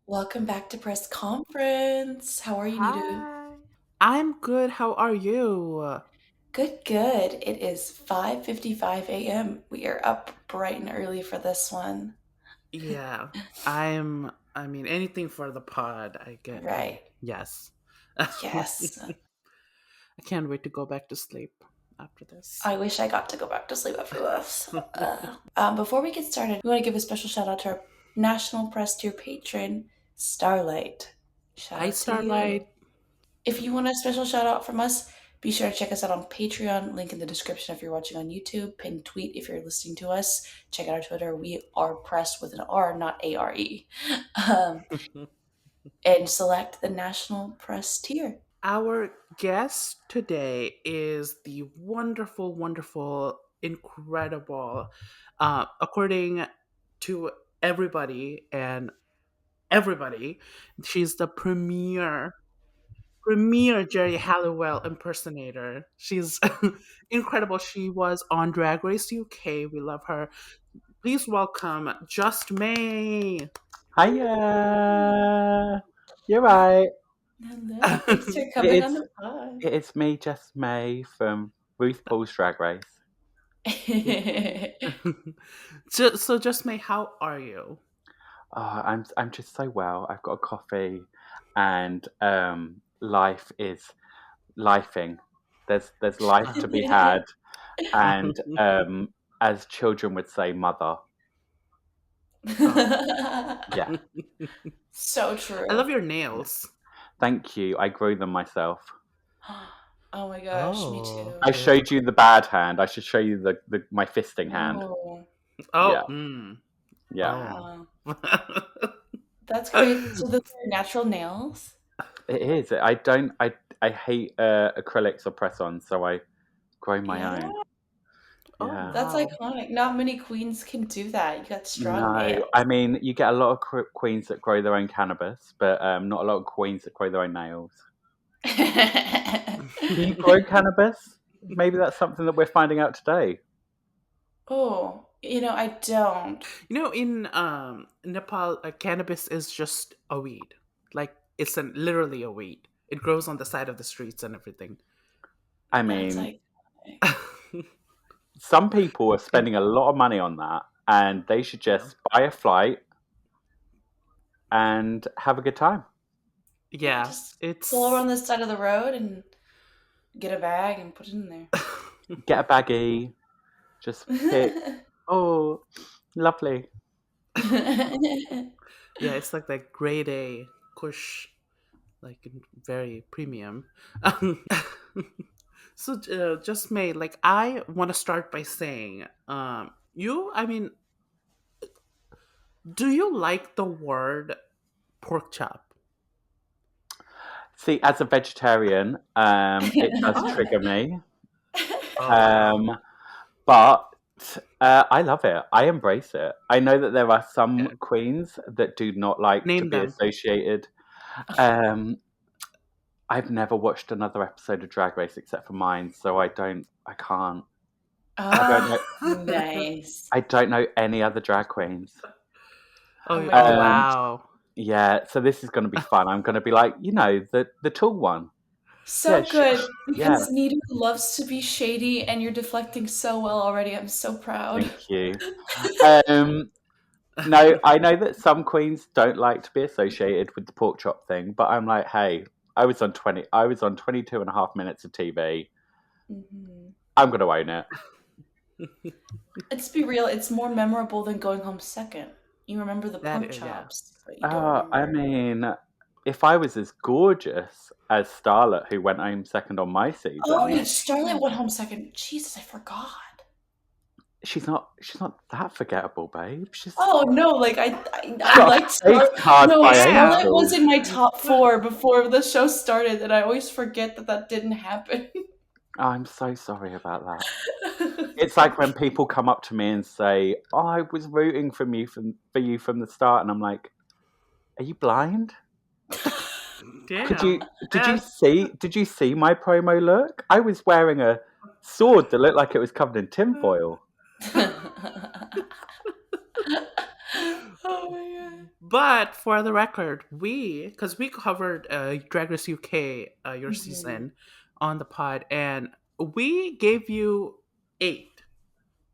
Welcome back to press conference. How are you, Nidu? Hi. I'm good. How are you? Good, good. It is 5:55 a.m. We are up bright and early for this one. Yeah, I mean, anything for the pod. Right. Yes. I Yes. can't wait to go back to sleep after this. I wish I got to go back to sleep after this. Before we get started, we want to give a special shout out to our National Press Tier patron, Starlight. Shout Hi, out to you. Starlight. If you want a special shout out from us, be sure to check us out on Patreon. Link in the description if you're watching on YouTube. Pin tweet if you're listening to us. Check out our Twitter. We are pressed with an R, not ARE. Um, and select the National Press tier. Our guest today is the wonderful, wonderful, incredible, according to everybody, she's the premier Jerry Halliwell impersonator. She's incredible. She was on Drag Race UK. We love her. Please welcome Just May. Hiya! You're right. Hello. Thanks for coming on It's the pod. it's me, Jess May from Ruth Paul's Drag Race. So Just May, how are you? Oh, I'm just so well. I've got a coffee, and life is lifing. There's life to be had, and as children would say, mother. Yeah, So I love true. your nails. thank you. I grew them myself. Oh my gosh, me Oh, too. I very showed you the bad hand. I should show you the my fisting hand. Oh, oh, Yeah, yeah. oh. wow. That's great. So those are natural nails? It is. I hate acrylics or press-ons, so I grow my Yeah, own. Oh Yeah. that's wow. iconic. Not many queens can do that. You got strong No, I nails. mean you get a lot of queens that grow their own cannabis, but not a lot of queens that grow their own nails. Do you grow cannabis? Maybe that's something that we're finding out today. Oh, I don't. In Nepal, cannabis is just a weed. Like literally a weed. It grows on the side of the streets and everything. I That's mean, iconic. some people are And spending a lot of money on that, and they should yeah, just buy a flight and have a good time. Yeah, yeah, just pull over it's on this side of the road and get a bag and put it in there. Get a baggie, just pick. Oh, lovely. yeah, it's like that grade A Kush, like very premium. So just May, like I want to start by saying, I mean, do you like the word pork chop? See, as a vegetarian, it does Oh, trigger me, oh wow. um, but I love it. I embrace it. I know that there are Yeah. some queens that do not like to Name be them. associated. Um, I've never watched another episode of Drag Race except for mine, so I don't. I can't. I don't Ah, know. nice. I don't know any other drag queens. Oh my Oh Um, gosh. wow. yeah, so this is going to be fun. I'm going to be like, the tall one. Yeah, So good yeah. because Nita loves to be shady and you're deflecting so well already. I'm so proud. Thank you. Um, no, I know that some queens don't like to be associated with the pork chop thing, but I'm like, hey, I was on 22 and a half minutes of TV. Mhm. I'm going to own it. Let's be real, it's more memorable than going home second. You remember the That pork is, yeah. chops, but you don't I remember. mean, if I was as gorgeous as Starlet, who went home second on my Oh, season, yeah, Starlight went home second. Jesus, I forgot. she's not that forgettable, babe. Oh no, like She's I got liked a face Star. card No, by Starlight Damn. was angels. in my top four before the show started, and I always forget that that didn't happen. I'm so sorry about that. It's like when people come up to me and say, "Oh, I was rooting for you from the start," and I'm like, "Are you blind? Could you Damn. did you see my promo look? I was wearing a sword that looked like it was covered in tinfoil." Oh my god. But for the record, because we covered Drag Race UK, your Mhm. season, on the pod, and we gave you 8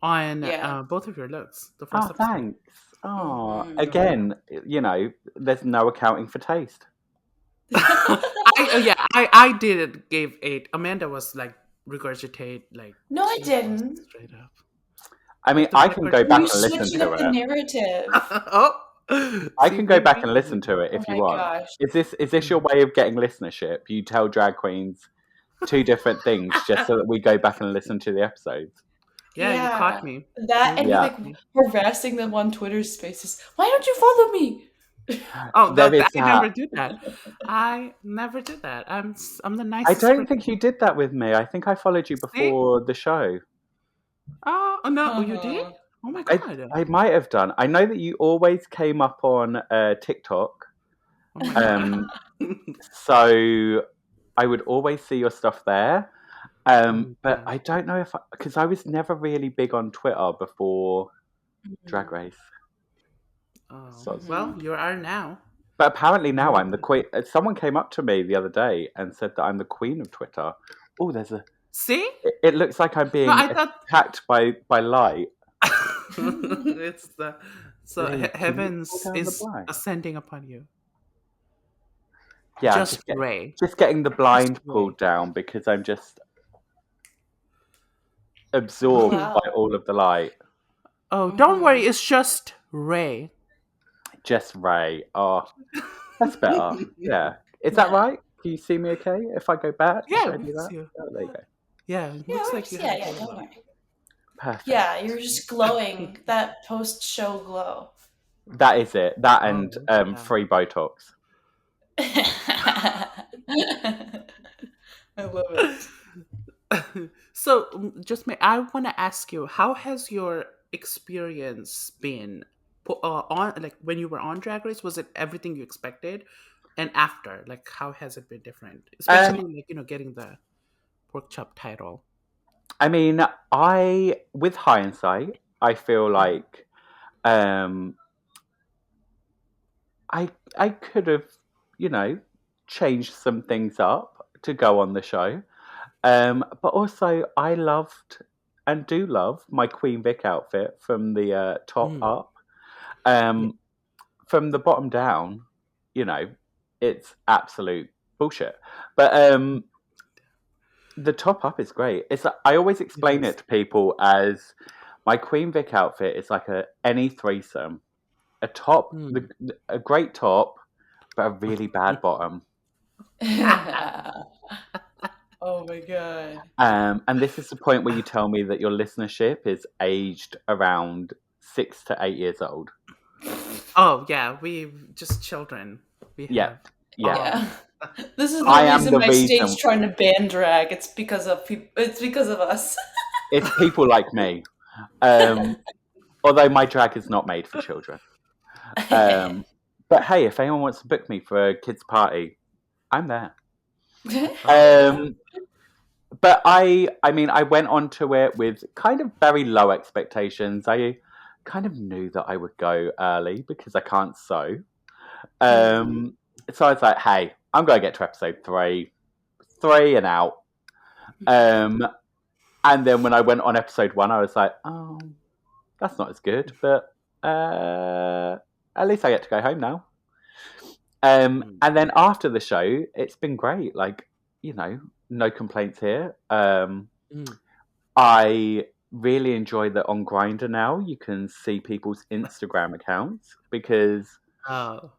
on Yeah. both of your looks, the Oh, first episode. thanks. Oh, Mhm. again, there's no accounting for taste. I did gave 8. Amanda was like regurgitate, like No, I she was didn't. straight up. I mean, Let the I can record go You back show. and listen switching to up the it. narrative. Oh, I see, can go back and we listen to it Oh if you my want. gosh. Is this your way of getting listenership? You tell drag queens two different things just so that we go back and listen to the episodes. Yeah, you Yeah. caught me. That You and you Yeah, caught like me. harassing them on Twitter spaces. Why don't you follow me? Oh, there is I never that. did that. I never did that. I'm the I nicest don't think person. you did that with me. I think I followed you See? before the show. Oh no, you did? Uh-huh. Oh my I god. I might have done. I know that you always came up on TikTok. Oh my god. Um, so I would always see your stuff there. Oh my But god. I don't know if because I was never really big on Twitter before Drag Mhm. Race. Oh So, well, Mhm. you are now. but apparently now You I'm the queen. Someone came up to me the other day and said that I'm the queen of Twitter. Oh, there's a. see? It looks like I'm No, being I thought attacked by light. it's the Lee, can you pull heavens down the is blind? ascending upon you. Yeah, Just Ray. just getting the Just blind Ray. pulled down because I'm just absorbed Wow. by all of the light. Oh, don't worry, Mhm. it's just Ray. Just Ray. Oh, that's better. Yeah. Is that Yeah. right? Can you see me okay? If I go back, Yeah, should I we do can that? see you. Oh, there you go. Yeah, it Yeah, looks we're like you just have a yeah, glow don't up. worry. Perfect. Yeah, you're just glowing. That post-show glow. That is it. That and Oh, yeah. free Botox. I love it. So, I want to ask you, how has your experience been on, like, when you were on Drag Race? Was it everything you expected? And after, like, how has it been different? Especially, Um, like, getting the pork chop title. I mean, with hindsight, I feel like um, I could have, you know, changed some things up to go on the show. But also, I loved and do love my Queen Vic outfit from the top Mm. up. Yeah. Um, from the bottom down, you know, it's absolute bullshit. But the top up is great. I always It explain is. it to people as my Queen Vic outfit is like any threesome, a top, Mm. a great top, but a really bad bottom. Oh my god. And this is the point where you tell me that your listenership is aged around 6 to 8 years old. Oh, yeah, we just children. We Yeah, have yeah. Yeah. all. This is the I am reason the my state's reason. trying to ban drag. It's because of it's because of us. It's people like me. Um, although my drag is not made for children. But hey, if anyone wants to book me for a kids' party, I'm there. Oh, yeah. Um, but I mean, I went onto it with kind of very low expectations. I kind of knew that I would go early because I can't sew. Hmm. So I was like, hey, I'm going to get to episode three and out. Um, and then when I went on episode 1, I was like, oh, that's not as good, but at least I get to go home now. Mm. And then after the show, it's been great. Like, no complaints here. Mm. I really enjoy that on Grinder now. You can see people's Instagram accounts because Oh.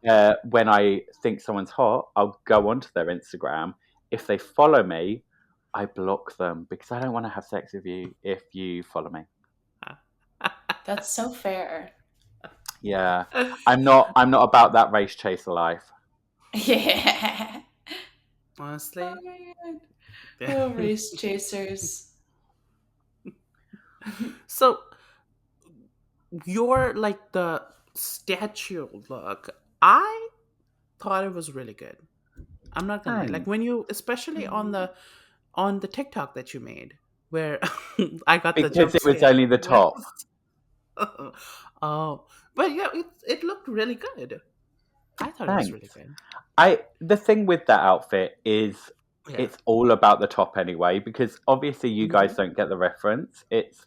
when I think someone's hot, I'll go onto their Instagram. If they follow me, I block them because I don't want to have sex with you if you follow me. That's so fair. Yeah, I'm not about that race chaser life. Yeah. Oh Honestly, my god. yeah. Oh, race chasers. So your like the statue look, I thought it was really good. I'm not gonna lie. Like Thanks. when you, especially on Mhm. the TikTok that you made, where I got the Because jump it was scare. only the top. Oh, But yeah, it looked really good. I thought it was really Thanks. good. The thing with that outfit is Yeah. it's all about the top anyway, because obviously you guys Hmm. don't get the reference. It's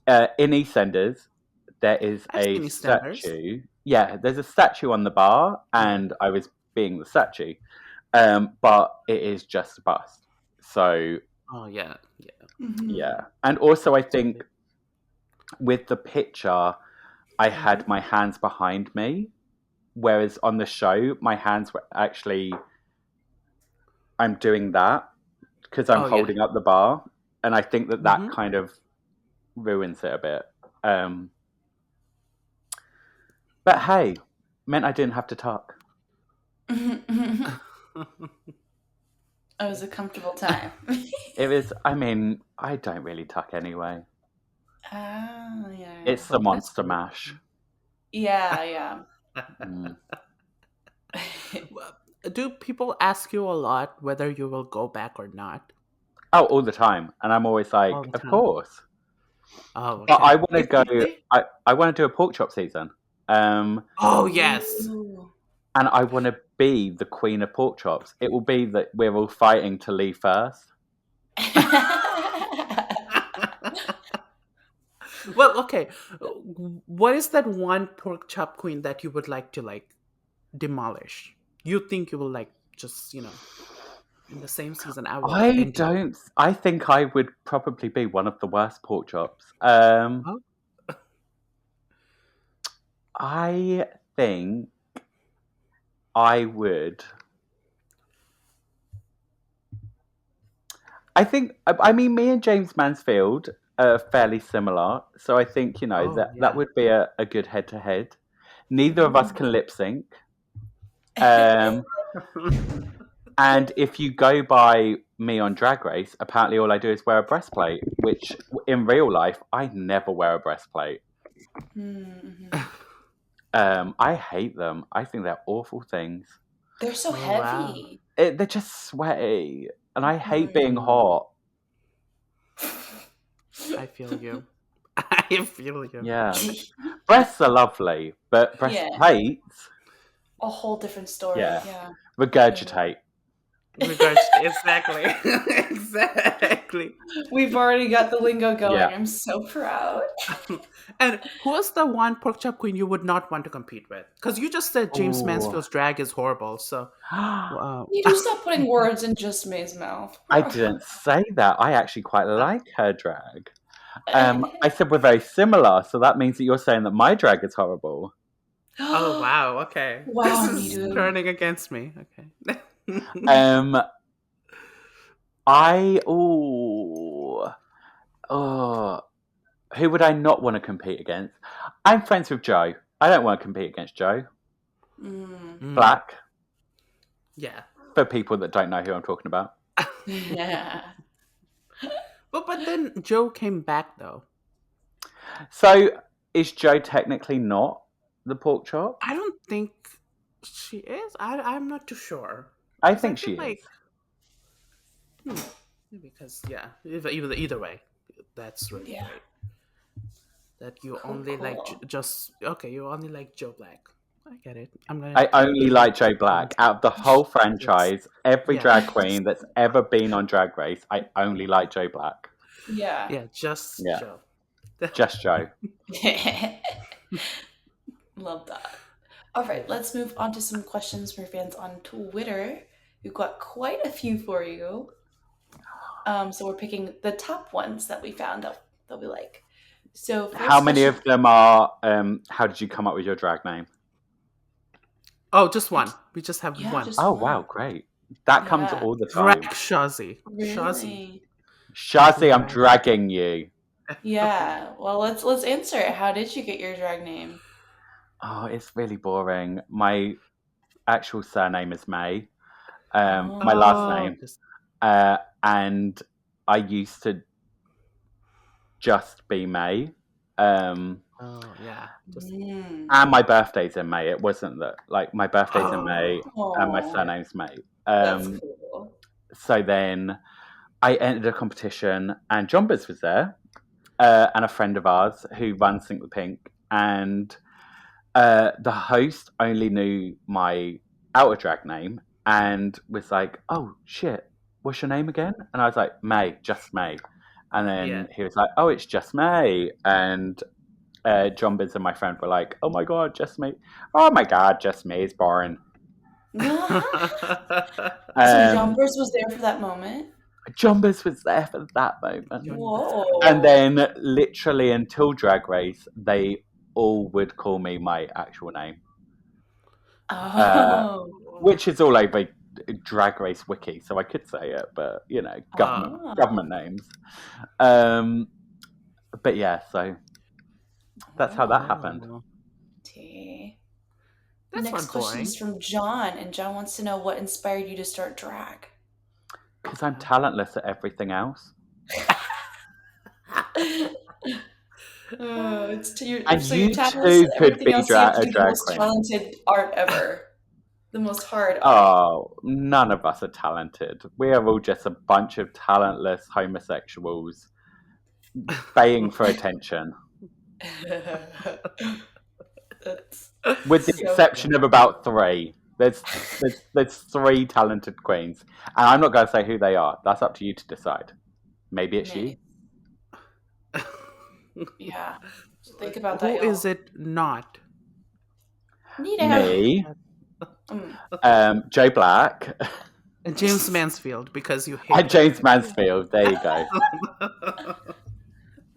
in EastEnders, there is I've a seen EastEnders. statue. Yeah, there's a statue on the bar, Yeah. and I was being the statue. But it is just a bust. So Oh yeah. Yeah. Mm-hmm. yeah, and also I think Absolutely. with the picture, I Hmm. had my hands behind me, whereas on the show, my hands were actually I'm doing that because I'm Oh yeah. holding up the bar, and I think that that Hmm. kind of ruins it a bit. Um, but hey, meant I didn't have to tuck. It was a comfortable time. It was. I mean, I don't really tuck anyway. Ah, yeah. It's the That's monster good. mash. Yeah, yeah. Mm. Well, do people ask you a lot whether you will go back or not Oh, all the time, and I'm always all like, the of time? course. Oh, But I okay. want to If go. they, I want to do a pork chop season. oh yes. Ooh. And I want to be the queen of pork chops. It will be that we're all fighting to leave first. Well, okay. What is that one pork chop queen that you would like to like demolish? You think you will like just in the same season I will I end you. don't. I think I would probably be one of the worst pork chops. Oh, I think I would. I think. I mean, me and James Mansfield are fairly similar, so I think oh that yeah. would be a good head to head. Neither of us Mm. can lip sync. Um, and if you go by me on Drag Race, apparently all I do is wear a breastplate, which in real life I never wear a breastplate. Mm-hmm. I hate them. I think they're awful things. They're so Oh wow. heavy. They're just sweaty, and I hate being Mm. hot. I feel you. I feel you. Yeah, breasts are lovely, but Yeah, breastplates, a whole different story. yeah, Yeah. Yeah. regurgitate. Regards exactly. Exactly. We've already got the lingo going. Yeah. I'm so proud. And who is the one pork chop queen you would not want to compete with? Because you just said James Oh, Mansfield's drag is horrible. So, wow. You do stop putting words in just May's mouth. I didn't say that. I actually quite like her drag. And I said we're very similar, so that means that you're saying that my drag is horrible. Oh wow. Okay, this wow, is Nidu. turning against me. Okay. Um, I oh, who would I not want to compete against? I'm friends with Joe. I don't want to compete against Joe. Mm. Mm, Black, yeah. for people that don't know who I'm talking about. Yeah. But then Joe came back though. So is Joe technically not the pork chop? I don't think she is. I'm not too sure I because I think feel she is. like hmm, because yeah, either way, that's really Yeah. great. That you Cool, only like cool. just okay. You only like Joe Black. I get it. I'm gonna I only give you like Joe points. Black. Out of the whole Just franchise, every yeah, drag just queen that's ever been on Drag Race, I only like Joe Black. Yeah. yeah, just Yeah, Joe. just Joe. Love that. All right, Yeah. let's move on to some questions from your fans on Twitter. We've got quite a few for you. So we're picking the top ones that we found that we like. So How first many question. of them are? How did you come up with your drag name? Oh, just one. It's We just have yeah, one. just Oh wow, one. great! That comes Yeah. all the Drag time. Shazzy. Shazzy. Really? Shazzy, I'm Drag. dragging you. Yeah. Well, let's answer it. How did you get your drag name? Oh, it's really boring. My actual surname is May. My last Oh. Oh, name, just and I used to just be May. oh yeah, just Mm. And my birthday's in May. It wasn't that like my birthday's in oh May and my Oh, yeah. surname's May. that's cool. So then I entered a competition, and Jombers was there, and a friend of ours who runs Think the Pink, and the host only knew my outer drag name and was like, "Oh shit, what's your name again?" And I was like, "May, just May." And Yeah. then he was like, "Oh, it's just May." And John Biz and my friend were like, "Oh my god, just May! Oh my god, just May is boring." So Um, Jumpers was there for that moment. John Biz was there for that moment, and Whoa. then literally until Drag Race, they all would call me my actual name. Oh. Which is all over Drag Race Wiki, so I could say it, but government names. But yeah, so that's how that happened. Oh, T. that's Next not question boring. is from John, and John wants to know what inspired you to start drag. Because I'm talentless at everything else. And So you're you talentless too at could everything be else. So you have to a do the drag most queen. talented art ever, the most hard art. Oh, none of us are talented. We are all just a bunch of talentless homosexuals baying for attention. That's With the so exception of about three. There's three talented queens. And I'm not going to say who they are. That's up to you to decide. Maybe it's you. nice. Yeah. Think about that, Who is y'all. it not? Neato. Me, Mm. Joe Black, And James Mansfield, because you hate and him. James Mansfield. There you go.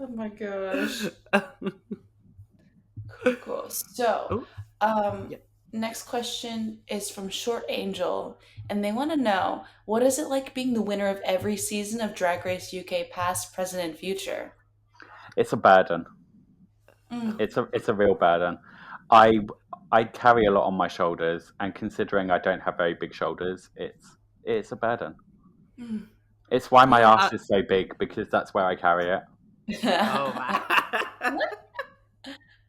Oh my gosh. Cool. So, Oh, um, yeah. next question is from Short Angel, and they want to know what is it like being the winner of every season of Drag Race UK, past, present, and future? It's a burden. Mm. It's a real burden. I carry a lot on my shoulders, and considering I don't have very big shoulders, it's a burden. Mm. It's why my Yeah. ass is so big, because that's where I carry it. Oh.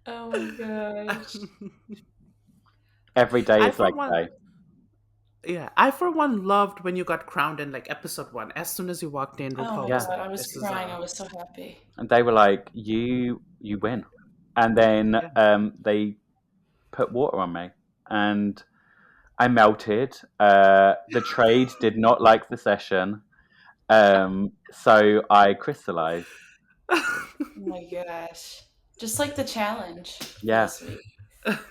Oh my gosh. Every day I is for leg one, day. yeah, I for one loved when you got crowned in like episode 1. As soon as you walked in, Oh my RuPaul Yeah, was god, like, I was "This is crying. I was so happy. and they were like, you win," and then yeah." they put water on me, and I melted. The trade did not like the session, so I crystallized. Oh my gosh. Just like the challenge for Yeah, this week.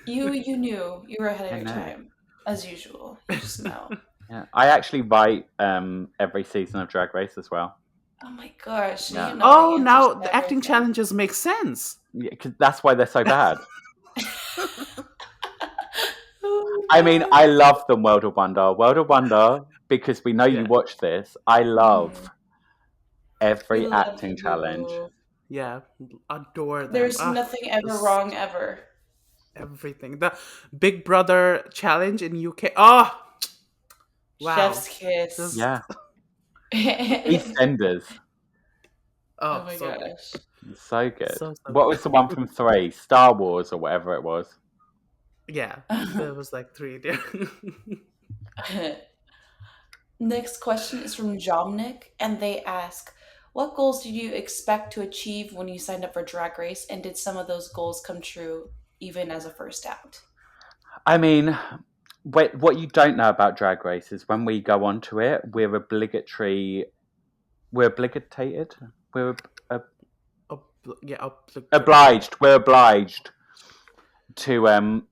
You knew you were ahead of I your know. time, as usual. You just know. Yeah, I actually write every season of Drag Race as well. Oh my gosh, so you Yeah, know all the Oh, answers now to the acting everything. challenges make sense. yeah, 'cause that's why they're so bad. Oh I mean, my I love them, World of Wonder. World of Wonder, because we know you Yeah, watch this. I god. Mhm. love We every love acting challenge. you. yeah, adore them. There's nothing ever Just wrong ever. everything. The Big Brother challenge in UK. Oh, wow, Chef's kiss. just Yeah, Oh EastEnders, oh, my so good, gosh. so good. so What was the one good. from three? Star Wars or whatever it was. Yeah, there was like 3 there. Next question is from Jomnik, and they ask, what goals did you expect to achieve when you signed up for Drag Race, and did some of those goals come true even as a first out? I mean, what you don't know about Drag Race is when we go onto it, we're obligated, we're Yeah, obliged, we're obliged to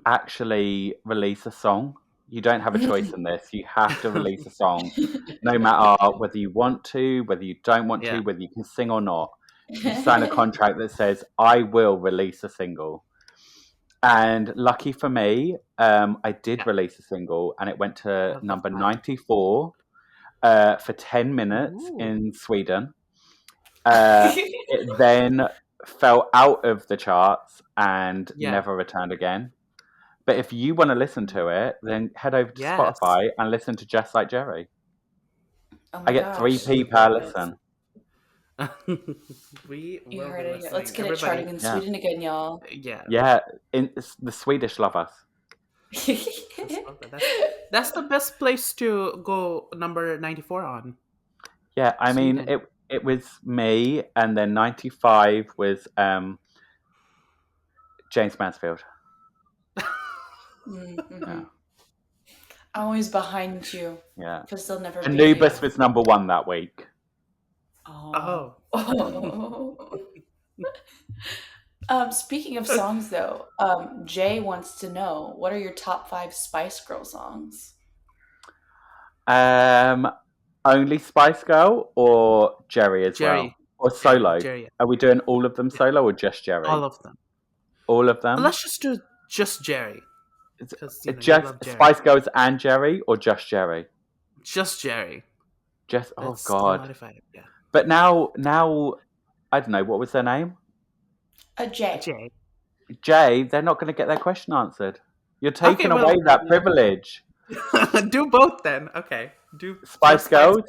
actually release a song. You don't have a choice in this. You have to release a song, no matter whether you want to, whether you don't want to, yeah. whether you can sing or not. You sign a contract that says, I will release a single. And lucky for me, I did Yeah. release a single, and it went to I love number that. 94 for 10 minutes Ooh. in Sweden. It then fell out of the charts and Yeah. never returned again. But if you want to listen to it, then head over to Yes. Spotify and listen to Just Like Jerry. Oh I my get gosh. 3p We per will be That's, listen. we you will be heard it here. Let's listening. get it charting Everybody. in Yeah, Sweden again, y'all. Yeah. yeah. The Swedish love us. Just love that. That's the best place to go number 94 on. Yeah, I mean Sweden. it was me, and then 95 was James Mansfield. Mm-hmm. Yeah, I'm always behind you yeah. because they'll never beat you. Anubis was number one that week. Oh. Oh. Speaking of songs, though, Jay wants to know what are your top five Spice Girl songs? Um, only Spice Girl or Jerry as well, Jerry. or Jerry. solo? Jerry. Are we doing all of them Yeah. solo or just All Jerry? of them. All of them? Let's just do just Jerry. Is Because, it you just love Jerry. Spice Girls and Jerry or just Jerry? Just Jerry. Just oh Let's god. commodify it. Yeah. But now I don't know what was their name. A Jay. Jay. Jay. They're not going to get their question answered. You're Okay, taking away well, that privilege. do both then. Okay. Do Spice just Spice Girls.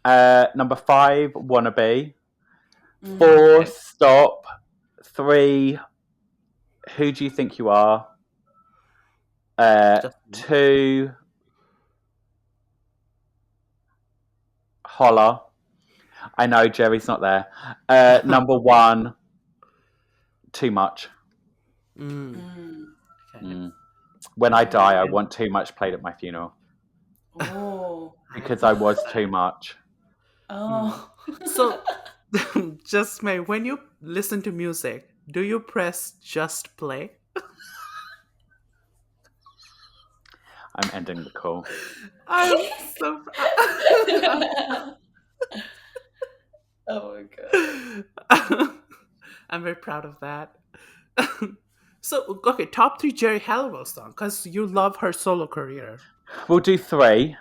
Girls. Number 5, Wannabe. Mm. 4, Okay. Stop. 3, Who Do You Think You Are? Just 2, Holla. I know Jerry's not there. Number 1, Too Much. Mm, Mm. okay. Mm. When I die, I want Too Much played at my funeral Oh. because I was too much. Oh. So, just May, when you listen to music, do you press just play? I'm ending the call. I'm so. Oh my god. I'm very proud of that. So, okay, top three Jerry Halliwell song because you love her solo career. We'll do 3.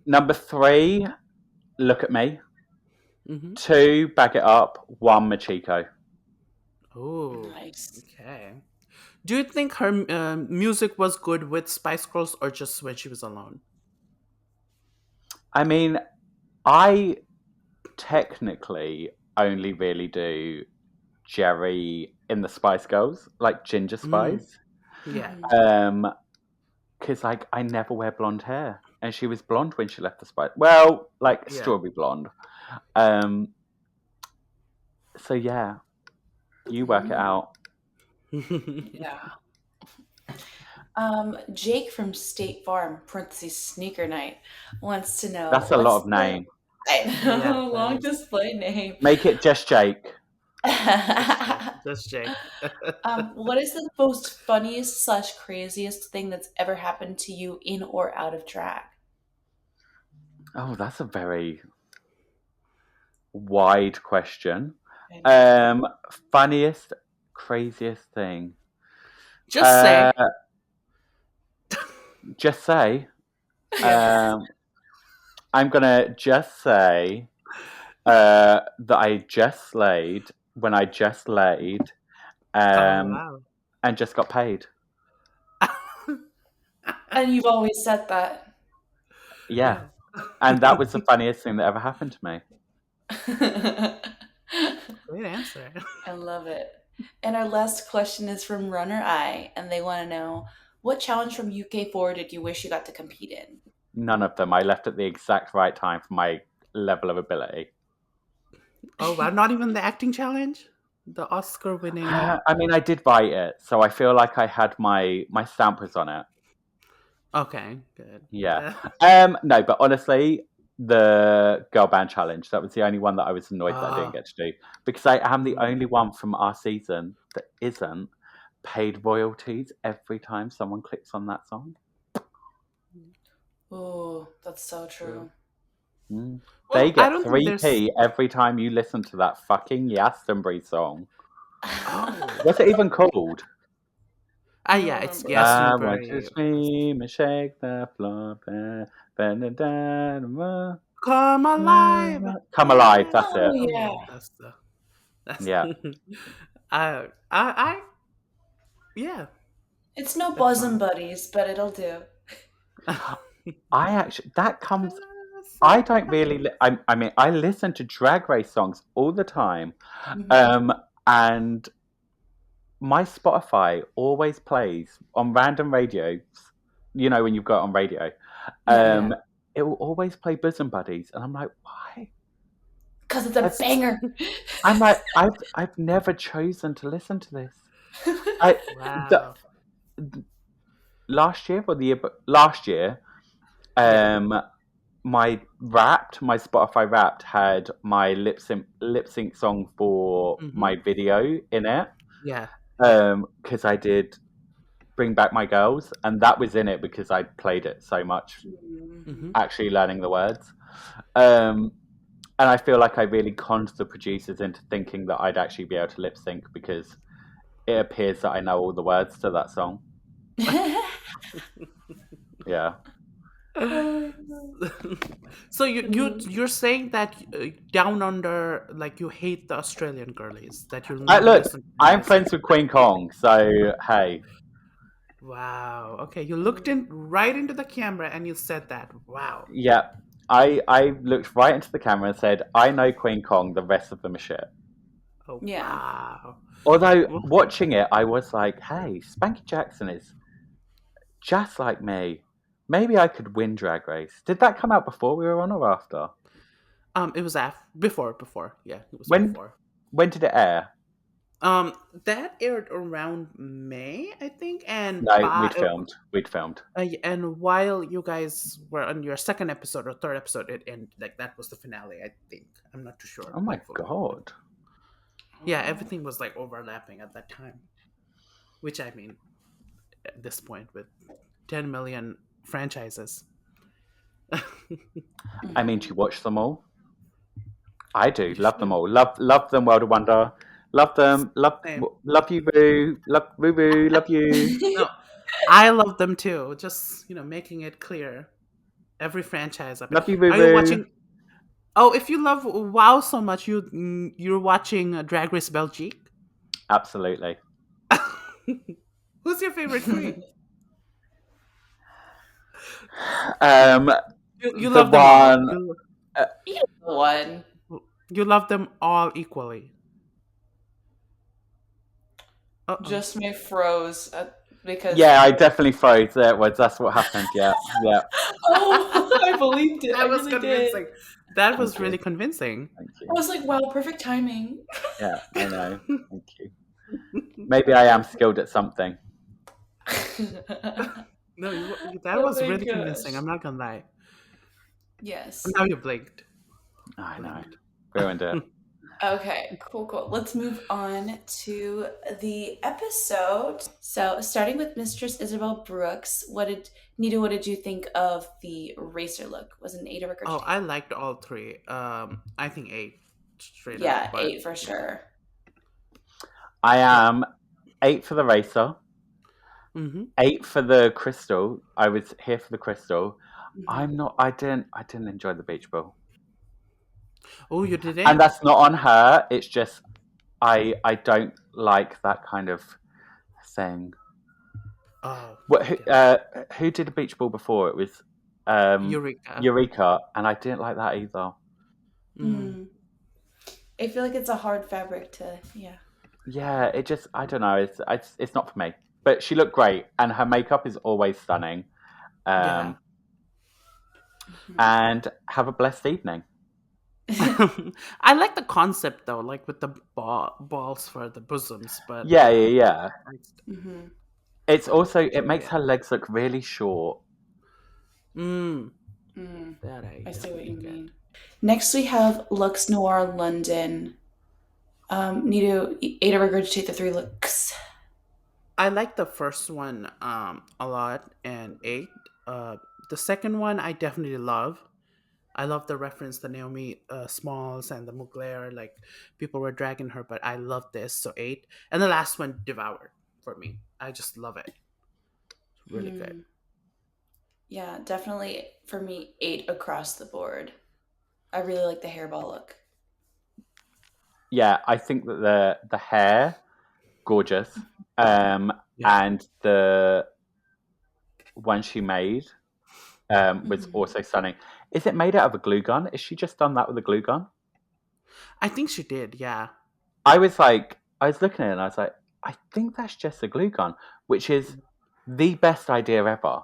Number 3, Look at Me. Mm-hmm. 2, Bag It Up. 1, Machiko. Oh, Nice. okay. Do you think her music was good with Spice Girls or just when she was alone? I mean, I technically only really do Jerry in the Spice Girls, like Ginger Mm, Spice. yeah. Because like I never wear blonde hair, and she was blonde when she left the Spice. Well, like Yeah. strawberry blonde. Um, so yeah, you work it out. Yeah. Jake from State Farm, parentheses sneaker night, wants to know That's a lot what's of the name. I Yes, know, that long is. display name. Make it just Jake. Just Jake. Just Jake. What is the most funniest slash craziest thing that's ever happened to you in or out of drag? Oh, that's a very wide question. I know. Funniest, craziest thing. Just Uh, say. just say. Yep. Um, I'm gonna just say that I just slayed when I just laid, Oh, um, wow. and just got paid. And you've always said that. Yeah, Yeah. and that was the funniest thing that ever happened to me. Great answer. I love it. And our last question is from Runner Eye, and they want to know what challenge from UK4 did you wish you got to compete in? None of them. I left at the exact right time for my level of ability. Oh, wow. Not even the acting challenge? The Oscar winning. I mean, I did buy it, so I feel like I had my stamp was on it. Okay, good. Yeah. No, but honestly, the girl band challenge, that was the only one that I was annoyed that I didn't get to do. Because I am the only one from our season that isn't paid royalties every time someone clicks on that song. Oh, that's so true. Mm. They Well, I get don't think there's. 3p every time you listen to that fucking Glastonbury song. Oh. What's it even called? I don't Yeah, it's remember. I want to Glastonbury. scream and shake the floor. Come alive. Come alive, Yeah. that's Oh it. yeah. That's the. That's. Yeah. Yeah, It's no that's bosom fine. buddies, but it'll do. I actually, that comes, I don't really, I mean, I listen to Drag Race songs all the time. And my Spotify always plays on random radios, you know, when you've got it on radio, Yeah. it will always play Bosom Buddies. And I'm like, why? Because it's a I've, banger. I'm like, I've never chosen to listen to this. I the, Wow. last year or the year, last year, Yeah. um, my Spotify Wrapped had my lip sync song for Mm-hmm. my video in it. Yeah. Yeah. Because I did Bring Back My Girls, and that was in it because I played it so much, Mm-hmm. actually learning the words. Um, and I feel like I really conned the producers into thinking that I'd actually be able to lip sync because it appears that I know all the words to that song. Yeah. So you're saying that down under, like, you hate the Australian girlies, that you'll never Look, listen to them I'm listen. friends with Queen Kong, so hey. Wow. Okay, you looked in right into the camera and you said that. Wow. Yeah. I looked right into the camera and said, I know Queen Kong, the rest of them are shit. Oh Yeah. wow. Although Well, watching it, I was like, hey, Spanky Jackson is just like me. Maybe I could win Drag Race. Did that come out before we were on or after? it was before. Yeah, it was When before. when did it air? That aired around May, I think, and No, we'd filmed. We'd filmed. and while you guys were on your second episode or third episode, it and like that was the finale. I think I'm not too sure, Oh my like fully. god. Yeah, everything was like overlapping at that time. Which I mean, at this point with 10 million franchises. I mean, do you Mhm. watch them all? I do. You Love them should. all. Love them. World of Wonder. Love them. Same. Love you, Boo. Love Boo Boo. Love you. No, I love them too. Just making it clear. Every franchise of it. Love you, Boo Are you Boo. watching? Oh, if you love WoW so much, you're watching Drag Race Belgique. Absolutely. Who's your favorite queen? Um, You the love them all. one. Uh, Either one. You love them all equally. Uh oh. Just me froze because. yeah, I definitely froze. There it was. That's what happened. Yeah, yeah. Oh, I believed it. I That was really did. convincing. That Thank was you. really convincing. Thank I you. was like, wow, perfect timing. Yeah, I know. Thank you. Maybe I am skilled at something. No, that Oh was my really convincing. gosh. I'm not gonna lie. Yes. And now you blinked. I know. Blinked. Ruined it. Okay, cool. Let's move on to the episode. So, starting with Mistress Isabel Brooks, what did you think of the racer look? Was it an 8 or a Oh, record? I liked all three. I think 8 straight up, Yeah, but 8 for sure. I yeah. am 8 for the racer, Mm-hmm. 8 for the crystal. I was here for the crystal. Mhm. I'm not. I didn't enjoy the beach ball, Oh, you and didn't? that's not on her. It's just I don't like that kind of thing. Oh, What I get it. who did a beach ball before? It was um, Eureka. Eureka, and I didn't like that either. Mm. Mm. I feel like it's a hard fabric to, yeah. Yeah, it just I don't know. It's not for me. But she looked great, and her makeup is always stunning. Yeah. Um, and have a blessed evening. I like the concept though, like with the balls for the bosoms, but Yeah, yeah, yeah. yeah. Mhm. It's I also it enjoy makes it. her legs look really short. Mm. Mm. That I I see what you definitely get. mean. Next, we have Lux Noir London. Need to Ada regurgitate the 3 looks. I like the first one a lot and 8. The second one I definitely love. I love the reference to Naomi Smalls and the Mugler. Like people were dragging her, but I love this. So 8, and the last one devoured for me. I just love it. It's really good. Hmm. Yeah, definitely for me, 8 across the board. I really like the hairball look. Yeah, I think that the hair gorgeous, Yeah. and the one she made was Mhm. also stunning. Is it made out of a glue gun? Is she just done that with a glue gun? I think she did. Yeah. I was looking at it and I was like, I think that's just a glue gun, which is the best idea ever,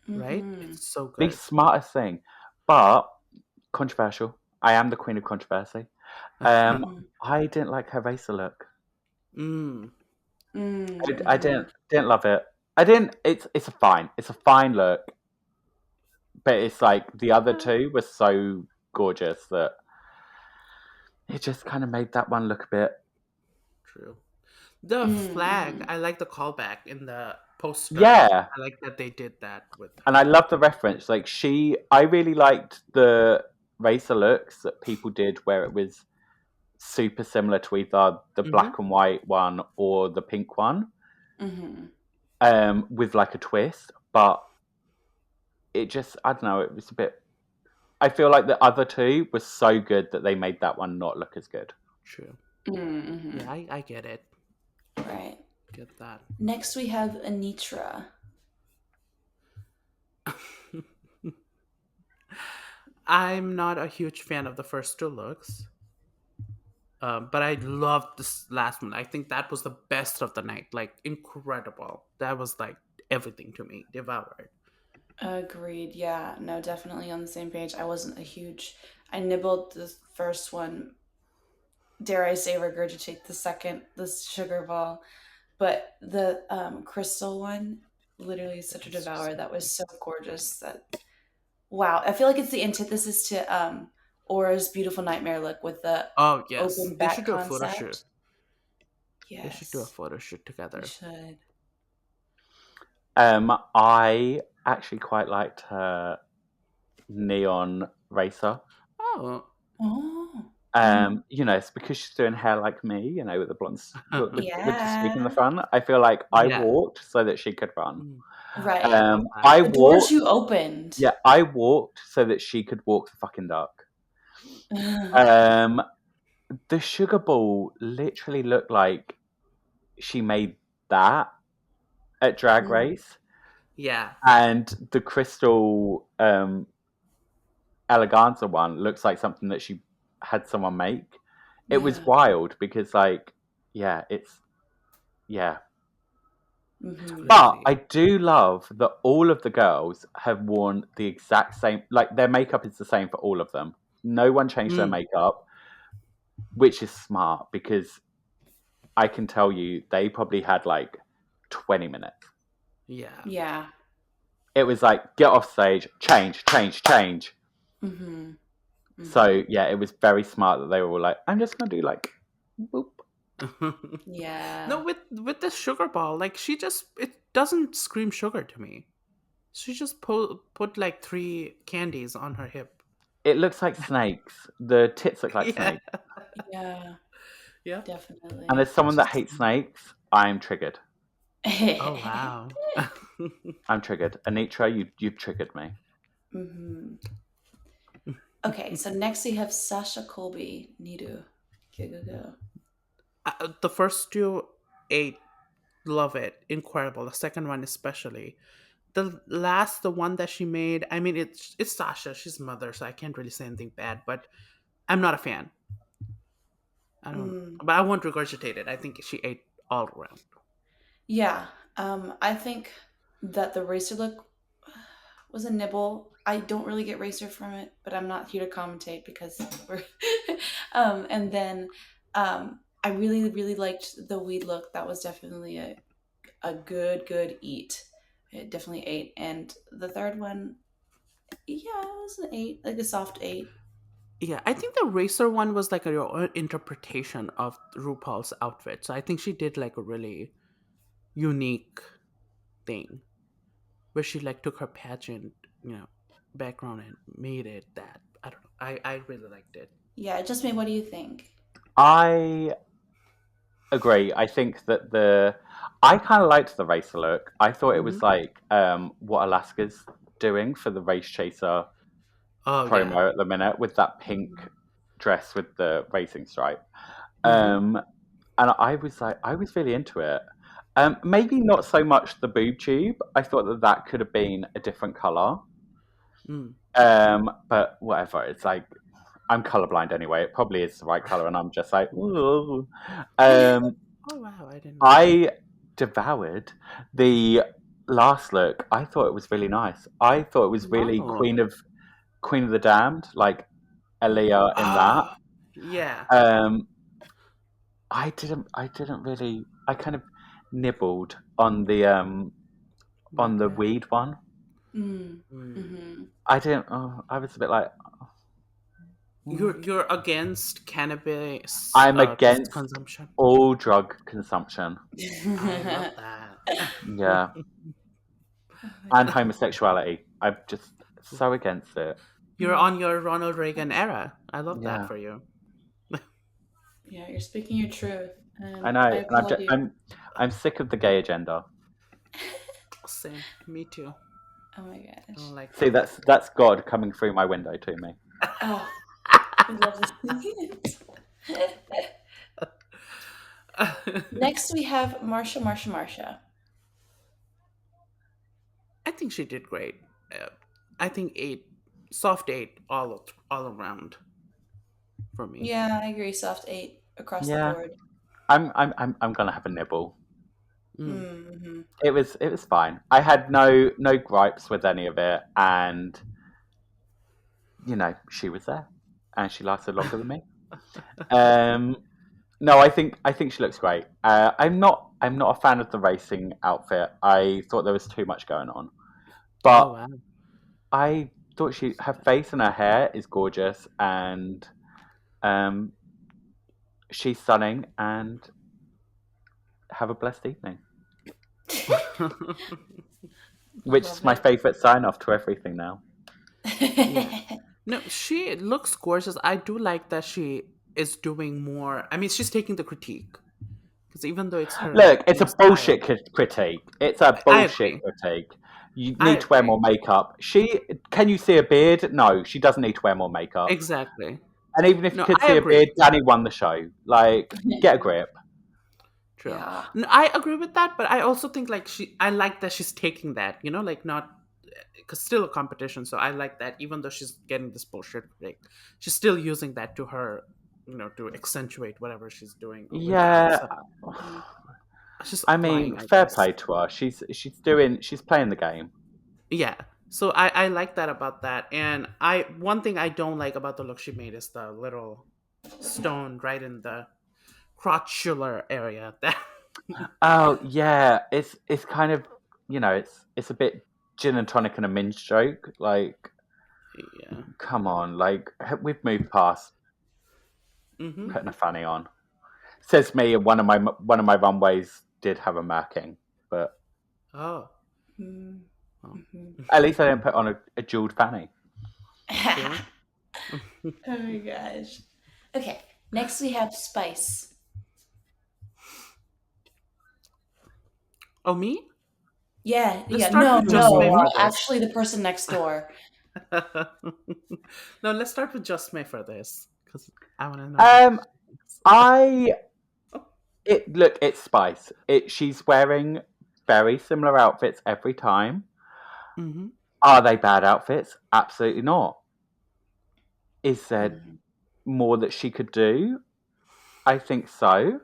Right. Mhm. It's so the good. smartest thing, but controversial. I am the queen of controversy. Mhm. I didn't like her racer look. Mm. I didn't love it. I didn't. It's a fine look, but it's like the other Yeah, two were so gorgeous that it just kind of made that one look a bit. true. The flag, Mm-hmm. I like the callback in the poster. Yeah, I like that they did that with and I her. love the reference. Like I really liked the racer looks that people did where it was super similar to either the Mm-hmm. black and white one or the pink one, Mm-hmm. with like a twist. But it just, I don't know, it was a bit. I feel like the other two were so good that they made that one not look as good. True. Mm-hmm. Yeah, I get it. Right. Get that. Next, we have Anitra. I'm not a huge fan of the first two looks, but I loved this last one. I think that was the best of the night. Like, incredible. That was like everything to me. Devoured. Agreed. Yeah. No, definitely on the same page. I wasn't a huge. I nibbled the first one. Dare I say, regurgitate the second, the sugar ball. But the crystal one, literally It such a was so devour. That was pretty. so gorgeous. That wow. I feel like it's the antithesis to Aura's beautiful nightmare look with the Oh, yes. open They should back do a photo shoot. concept. They should do a Yes, photo shoot we together. should. I actually quite liked her neon racer. Oh. Oh, It's because she's doing hair like me, with the blondes with the sweep in the yeah. front. I feel like I Yeah. walked so that she could run. Mm. I Right. love that. I The doors walked, you opened. yeah, I walked so that she could walk the fucking duck. Um, the sugar ball literally looked like she made that at Drag Mm, Race, Yeah. and the crystal Eleganza one looks like something that she had someone make. It was yeah. wild because, like, yeah, yeah. It's Mm-hmm. But crazy. I do love that all of the girls have worn the exact same, like, their makeup is the same for all of them. No one changed their Mm. makeup, which is smart because I can tell you they probably had like 20 minutes. Yeah. Yeah. It was like, get off stage, change, change, change. Mm-hmm. Mm-hmm. So, yeah, it was very smart that they were all like, I'm just going to do like, boop. Yeah. No, with the sugar ball, like she just it doesn't scream sugar to me. She just put like three candies on her hip. It looks like snakes. The tits look like Yeah. snakes. Yeah. Yeah. And Definitely. as someone that Just hates snakes, I'm triggered. oh wow. I'm triggered. Anitra, you've triggered me. Mm-hmm. Okay, so next we have Sasha Colby. Nidu. Go, go, go. The first two ate love it, incredible. The second one especially. The one that she made. I mean, it's Sasha. She's mother, so I can't really say anything bad. But I'm not a fan. I don't. Mm. But I won't regurgitate it. I think she ate all around. Yeah. I think that the racer look was a nibble. I don't really get racer from it, but I'm not here to commentate because we're and then I really, really liked the weed look. That was definitely a good eat. It definitely ate. And the third one, yeah, it was an eight, like a soft eight. Yeah, I think the racer one was like your own interpretation of RuPaul's outfit. So I think she did like a really unique thing where she like took her pageant, background and made it that. I don't know. I really liked it. Yeah, just me. What do you think? I agree. I think that I kind of liked the racer look. I thought it Hmm. was like what Alaska's doing for the Race Chaser Oh yeah. promo at the minute with that pink dress with the racing stripe. Hmm. Um, and I was like, I was really into it. Maybe not so much the boob tube. I thought that that could have been a different color. Mm. But whatever. It's like I'm colorblind anyway. It probably is the right color, and I'm just like, ooh. Um, Oh wow, I didn't know that. I devoured the last look. I thought it was really nice. I thought it was really Oh. Queen of the Damned, like Aaliyah in that. Yeah. Um, I didn't really. I kind of nibbled on the Okay. weed one. Mm. Hmm. Mm-hmm. I didn't. I was a bit like, You're "Mm." you're against cannabis I'm against consumption. all drug consumption. I love that. Yeah, Oh my and god. homosexuality. I'm just so against it. You're on your Ronald Reagan era. I love that Yeah, for you. Yeah, you're speaking your truth, I and know, I and applaud you. I'm sick of the gay agenda. Same. Me too. Oh my I gosh. don't like See, that. that's God coming through my window to me. Oh, I love this. Next, we have Marsha, Marsha, Marsha. I think she did great. Uh, I think eight, soft eight, all around for me. Yeah, I agree. Soft 8 across the Yeah, board. I'm gonna have a nibble. Mm. Mm-hmm. It was fine. I had no gripes with any of it, and she was there, and she lasted longer than me. Um, no, I think she looks great. I'm not a fan of the racing outfit. I thought there was too much going on, Oh but wow. I thought her face and her hair is gorgeous, and um, she's stunning. And have a blessed evening, which is Love my it. favorite sign off to everything now. Yeah. No, she looks gorgeous. I do like that she is doing more. I mean, she's taking the critique because even though it's her Look, it's new a style, bullshit critique. It's a I bullshit agree. critique. You I need to wear agree. more makeup. Can you see a beard? No, she doesn't need to wear more makeup. Exactly. And even if you No, could I see a agree. beard, Danny won the show. Like, get a grip. True. Yeah. No, I agree with that, but I also think like I like that she's taking that, like not because still a competition. So I like that even though she's getting this bullshit critique, she's still using that to her, to accentuate whatever she's doing with that. Yeah, So Mhm. she's I mean, applying, I fair guess. play to her. She's playing the game. Yeah. So I like that about that. And one thing I don't like about the look she made is the little stone right in the crotchular area. That Oh yeah, it's kind of it's a bit gin and tonic and a minge joke. Like, yeah. come on, like we've moved past Mm-hmm. putting a fanny on. Says me, one of my runways did have a marking, but Oh. Oh. Mm-hmm. at least I didn't put on a jeweled fanny. True. Oh my gosh. Okay, next we have Spice. Oh, me? Yeah, Let's yeah. start No, with Just May no. for this. Actually, the person next door. No, let's start with Just May for this because I want to know what Um, she thinks. I it's Spice. She's wearing very similar outfits every time. Mm-hmm. Are they bad outfits? Absolutely not. Is there Mhm. more that she could do? I think so.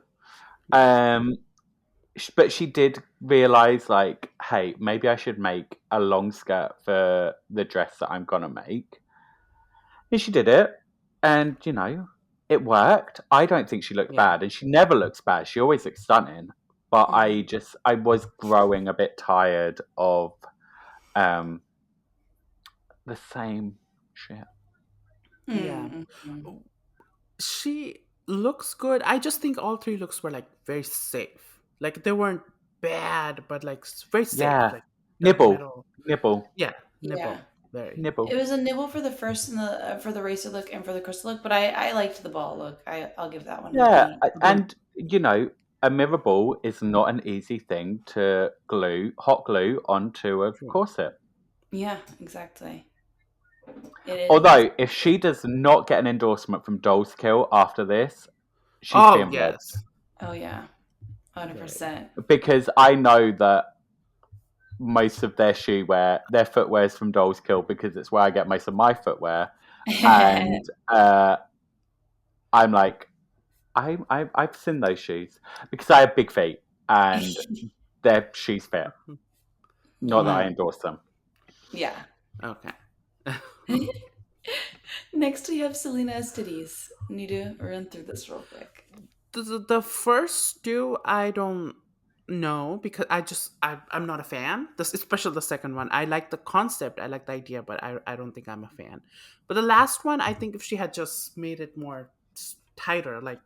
Um, but she did realize, like, hey, maybe I should make a long skirt for the dress that I'm gonna make. And she did it, and it worked. I don't think she looked Yeah. bad, and she never looks bad. She always looks stunning. But Mhm. I was growing a bit tired of um the same shit. Yeah. Mhm. She looks good. I just think all three looks were like very safe. Like they weren't bad, but like very safe. Yeah, Like the nibble, middle. nibble, Yeah. Yeah. Nibble. Very. It nibble. was a nibble for the first and the for the racer look and for the crystal look, but I liked the ball look. I'll give that one a Yeah, B. The and a mirror ball is not an easy thing to hot glue onto a true. corset. Yeah, exactly. It is. Although, if she does not get an endorsement from Dolls Kill after this, she's Oh being robbed. yes. Oh yeah, Very. 100%. Because I know that most of their footwear is from Dolls Kill because it's where I get most of my footwear, and I'm like, I've seen those shoes because I have big feet and their shoes fit. Not that I Yeah, Mm, endorse them. yeah. okay. Next we have Selena Estides. Need to run through this real quick. The first two I don't. No, because I'm not a fan. This, especially the second one. I like the concept, I like the idea, but I don't think I'm a fan. But the last one, I think if she had just made it more tighter, like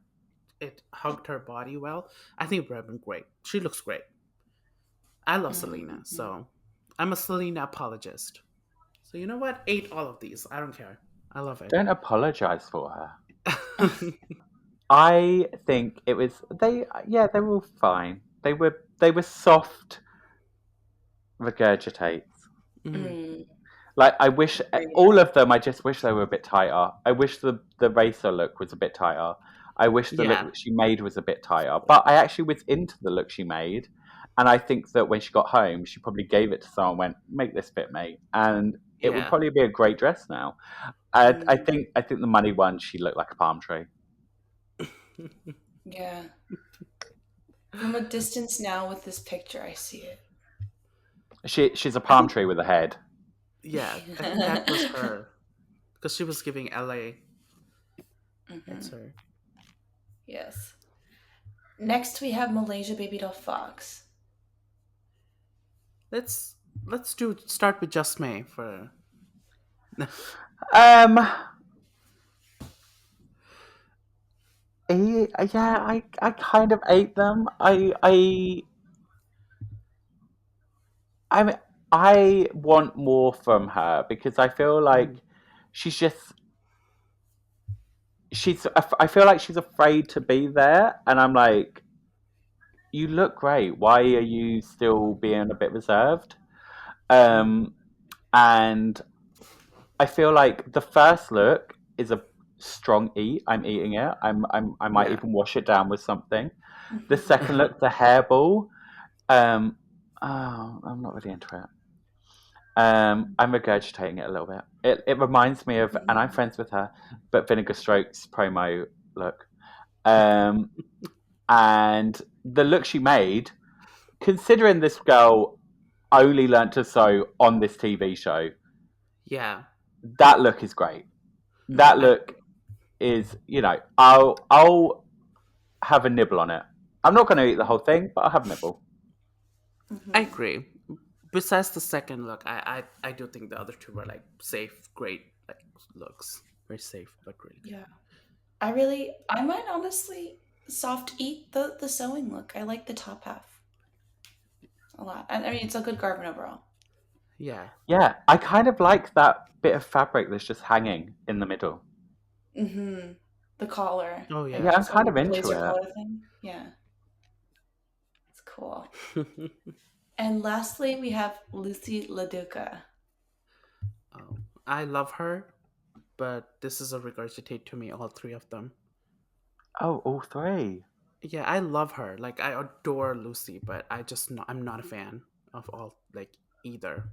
it hugged her body well, I think it would have been great. She looks great. I love Selena, Mm-hmm. so I'm a Selena apologist. So you know what? Ate all of these. I don't care. I love it. Don't apologize for her. I think it was they. Yeah, they were all fine. They were soft regurgitates. Mm, Mm, Like I wish agreed. all of them. I just wish they were a bit tighter. I wish the racer look was a bit tighter. I wish the look yeah, that she made was a bit tighter. But I actually was into the look she made, and I think that when she got home, she probably gave it to someone. And went, make this fit me, and it would yeah. probably be a great dress now. Mm, I think the money one, she looked like a palm tree. yeah. From a distance now with this picture, I see it. She's a I palm think. tree with a head. Yeah, I think that was her because she was giving LA. That's Hmm. her. Yes. Next, we have Malaysia Baby Doll Fox. Let's let's do start with Just May for. Um, yeah, I kind of ate them. I mean, I want more from her because I feel like Mm, she's just I feel like she's afraid to be there, and I'm like, you look great. Why are you still being a bit reserved? mm, Um, and I feel like the first look is a strong eat. I'm eating it. I might yeah. even wash it down with something. The second Hmm. look, the hairball. Um, oh, I'm not really into it. I'm regurgitating it a little bit. It reminds me of, and I'm friends with her, but Vinegar Strokes promo look. Um, and the look she made, considering this girl only learnt to sew on this TV show, Yeah, that look is great. That Hmm. I look is, I'll have a nibble on it. I'm not going to eat the whole thing, but I'll have a nibble. I Hmm. agree. Besides the second look, I do think the other two were like safe, great like looks, very safe but really good. Yeah. I might honestly soft eat the sewing look. I like the top half a lot. I mean, it's a good garment overall. Yeah. Yeah, I kind of like that bit of fabric that's just hanging in the middle. Hmm. The collar, Oh like Yeah, yeah. I'm just like kind of a into blazer it. collar thing. Yeah, it's cool. And lastly, we have Lucy LaDuca. Oh, I love her, but this is a regurgitate to me. All three of them. Oh, all three. Yeah, I love her. Like I adore Lucy, but I'm not a fan of all like either.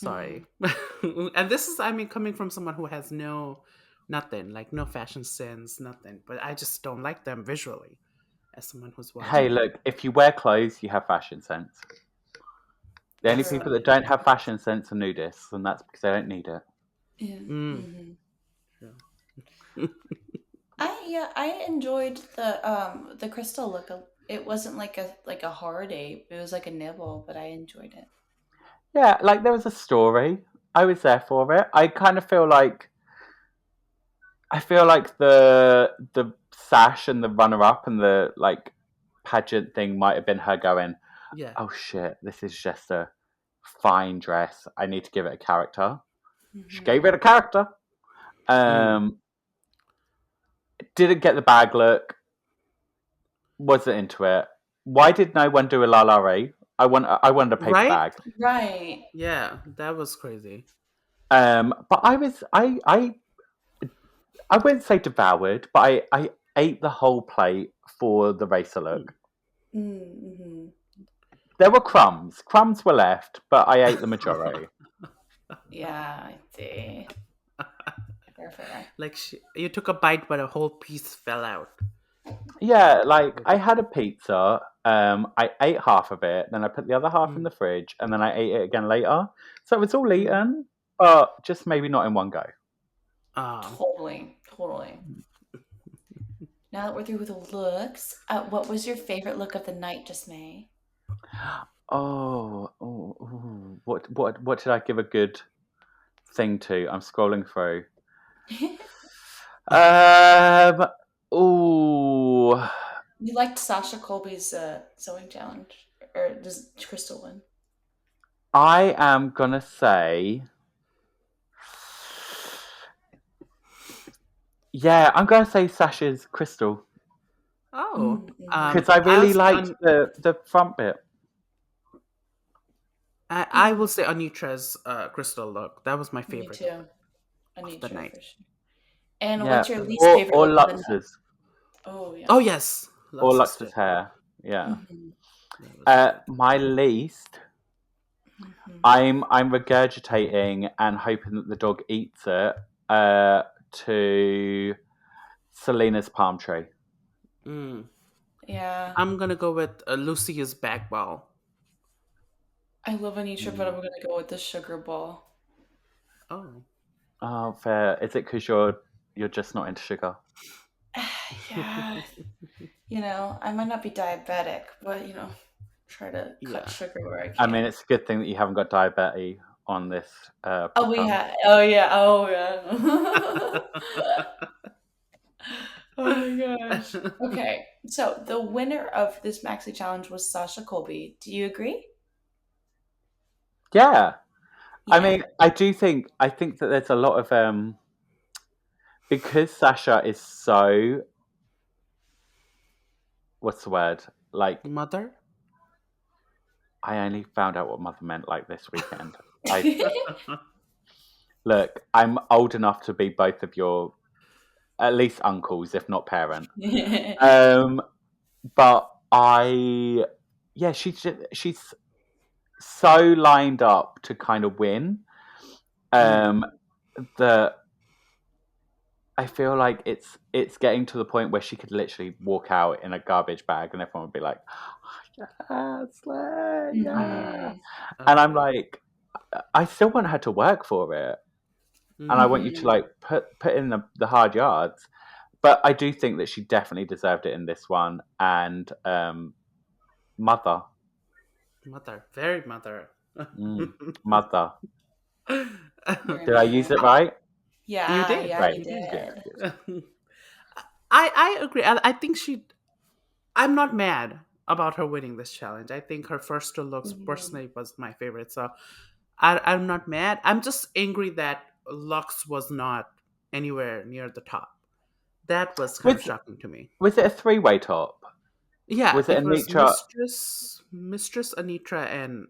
Mm. Sorry. And this is, I mean, coming from someone who has nothing, like no fashion sense, nothing. But I just don't like them visually as someone who's Hey, watching. look, if you wear clothes, you have fashion sense. The only That's True. people true. that don't have fashion sense are nudists, and that's because they don't need it. Yeah. Mm, Hmm. true. I enjoyed the crystal look. It wasn't like a hard ape. It was like a nibble, but I enjoyed it. Yeah, like there was a story. I was there for it. I feel like the sash and the runner up and the like pageant thing might have been her going, Yeah. "Oh shit, this is just a fine dress. I need to give it a character." She gave Hmm. it a character. Mm. Um, didn't get the bag look. Wasn't into it. Why did no one do a La La Ray? I wanted a paper Right? bag. Right. Yeah, that was crazy. But I wouldn't say devoured, but I ate the whole plate for the racer Mm. look. Mm-hmm. There were crumbs. Crumbs were left, but I ate the majority. Yeah, I see. Fair, fair. Like you took a bite, but a whole piece fell out. Yeah, like I had a pizza. I ate half of it, then I put the other half in Mm. the fridge, and then I ate it again later. So it was all Mm. eaten, but just maybe not in one go. Ah, Totally, totally. Now that we're through with the looks, what was your favorite look of the night, May? What did I give a good thing to? I'm scrolling through. Um, oh, You liked Sasha Colby's sewing challenge, or does Crystal win? I am gonna say, yeah, I'm gonna say Sasha's Crystal Oh, Mm-hmm. because I I'll really say liked the front bit. I will say Anitra's crystal look. That was my Me favorite too. of the Anitra night. for sure. And Yeah, what's your least favorite or look of the night? Lux's Oh yeah. Oh yes, or Luxus too. Lux's hair. Yeah. Mm-hmm. That was really good. My least. Mm-hmm. I'm regurgitating and hoping that the dog eats it. To Selena's palm tree. Mm. Yeah. I'm gonna go with Lucia's back ball. I love Anitra, but I'm Mm. gonna go with the sugar ball. Oh. Oh, fair. Is it because you're just not into sugar? Yeah. I might not be diabetic, but try to cut Yeah. sugar where I I mean, can. it's a good thing that you haven't got diabetes on this Oh, we podcast. had. Oh yeah. Oh yeah. Oh my gosh. Okay, so the winner of this Maxi Challenge was Sasha Colby. Do you agree? Yeah, I Yeah. mean, I think that there's a lot of because Sasha is so what's the word? Like, Mother. I only found out what mother meant like this weekend. I look, I'm old enough to be both of your at least uncles, if not parent. Um, but yeah, she's so lined up to kind of win. Mm. That I feel like it's getting to the point where she could literally walk out in a garbage bag, and everyone would be like, "Yeah, Slay, yeah!" Mhm. And I'm Okay. like, I still want her to work for it, and I Mm. want you to Mhm. like put in the hard yards. But I do think that she definitely deserved it in this one. And mother, Mother. Very mother. mother. Very Did I use mother. it right? You Yeah, did. yeah, Great, you You did. good, did. good. I agree. I think she. I'm not mad about her winning this challenge. I think her first two looks Mhm. personally was my favorite. So I'm not mad. I'm just angry that Lux was not anywhere near the top. That was kind of Was shocking to me. was it a three-way top? Yeah, Was it it was Anitra? Mistress Anitra, and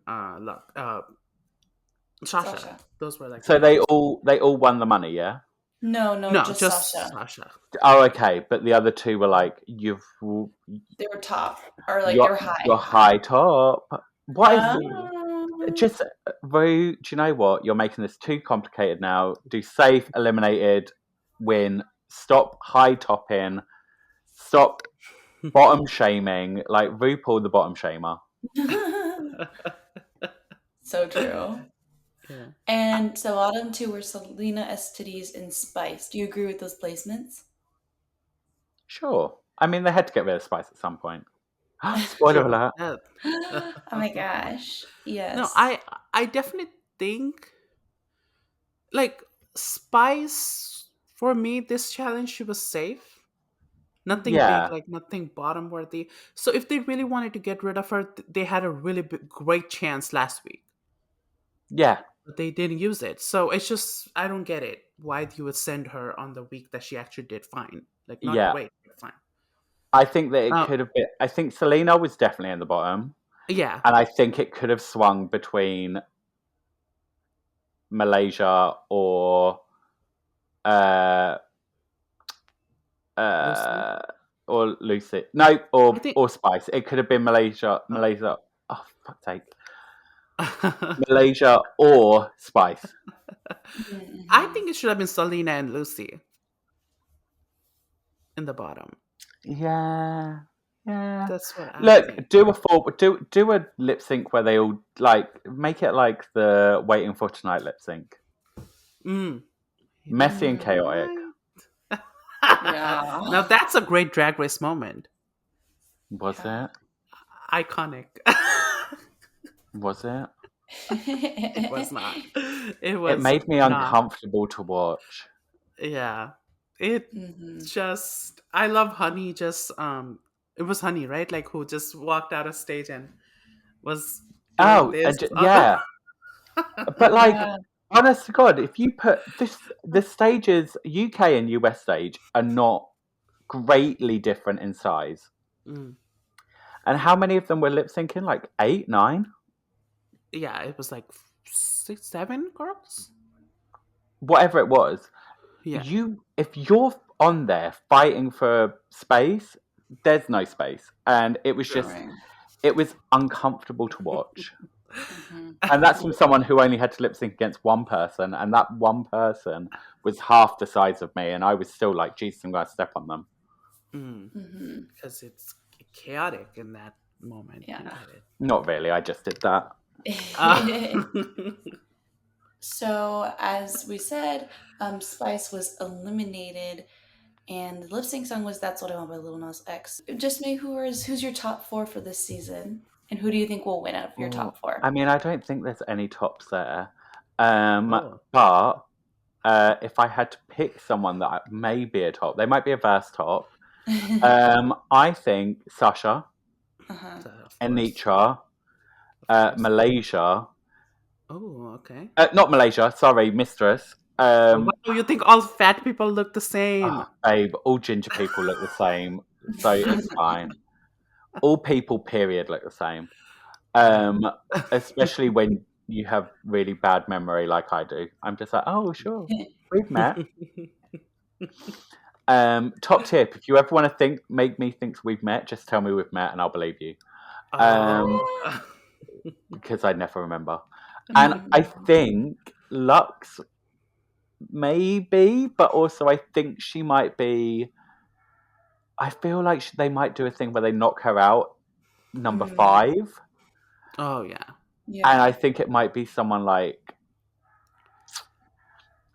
Sasha. Sasha. Those were like the So winners. they all won the money, yeah. No, no, No, just just Sasha. Sasha. Oh, okay. But the other two were like, They were top, or like they you're were you're high. high top. What if Mm. Um, just Rue? Do you know what? You're making this too complicated now. Do safe, eliminated, win. Stop high topping. Stop bottom shaming. Like RuPaul, the bottom shamer. so true. Yeah. And so bottom two were Selena, STDs, and Spice. Do you agree with those placements? Sure. I mean, they had to get rid of Spice at some point. Spoiler alert. Yeah. Oh my gosh. No, Yes. I definitely think like Spice, for me this challenge she was safe. Nothing big, Yeah, like nothing bottom worthy. So if they really wanted to get rid of her, they had a really great chance last week, yeah, but they didn't use it. So it's just I don't get it. Why you would send her on the week that she actually did fine, like not yeah. great, but fine. I think that it Uh, could have been. I think Selena was definitely in the bottom, yeah, and I think it could have swung between Malaysia uh, Lucy. uh, or Lucy. No, I think. or Spice. It could have been Malaysia. Uh, Malaysia. Oh, fuck's sake. Malaysia or Spice. I Mhm. think it should have been Selena and Lucy in the bottom. Yeah, yeah. That's what I Look, think. do a lip sync where they all like make it like the Waiting for Tonight lip sync. Mm. You know Messy what and I Mhm. chaotic. like? Yeah. Now that's a great Drag Race moment. Was Yeah. it? Iconic. Was it? It was not. It It was made me not. uncomfortable to watch. Yeah. It Hmm. just I love Honey just it was Honey, right? Like who just walked out of stage and was doing Oh, this. yeah. But like, Yeah. honest to God, if you put the stages, UK and US stage are not greatly different in size. Mm. And how many of them were lip syncing? Like 8, 9? Yeah, it was like 6, 7 girls. Whatever it was. Yeah. If you're on there fighting for space, there's no space. And it was True. just, Right. it was uncomfortable to watch. Hmm. And that's from someone who only had to lip sync against one person, and that one person was half the size of me, and I was still like, Jesus, I'm going to step on them. Hmm. Because it's chaotic in that moment. I Yeah. get it. Not really, I just did that. Uh, So, as we said, Spice was eliminated, and the lip sync song was "That's What I Want" by Lil Nas X. Just me, who's your top four for this season, and who do you think will win out of your Oh, top four? I mean, I don't think there's any tops there. oh. But if I had to pick someone that may be a top, they might be a verse top. I think Sasha, Uh-huh. Of course. Anitra, Of course. Malaysia. Oh, okay. Not Malaysia, sorry, Mistress. Oh, wow, you think all fat people look the same? Oh, babe, all ginger people look the same, so it's fine. All people, period, look the same. Yeah. Especially when you have really bad memory like I do. I'm just like, oh, sure, we've met. Top tip: if you ever want to make me think we've met, just tell me we've met, and I'll believe you. Um, Oh. because I never remember. And I think Lux maybe, but also I think she might be. I feel like they might do a thing where they knock her out number Mm, 5, Oh, yeah. and yeah. I think it might be someone like.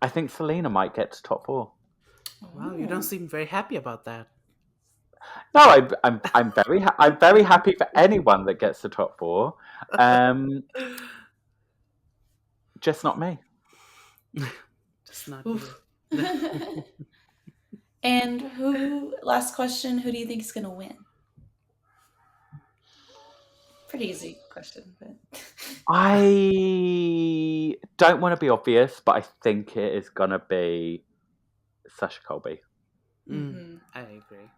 I think Selena might get to top 4. Wow, you don't Oh. seem very happy about that. No, I'm very happy for anyone that gets to top 4. Um, just not me. Just not Oof. you. And last question, who do you think is going to win? Pretty easy question, but. I don't want to be obvious, but I think it is gonna be Sasha Colby. Hmm. I agree.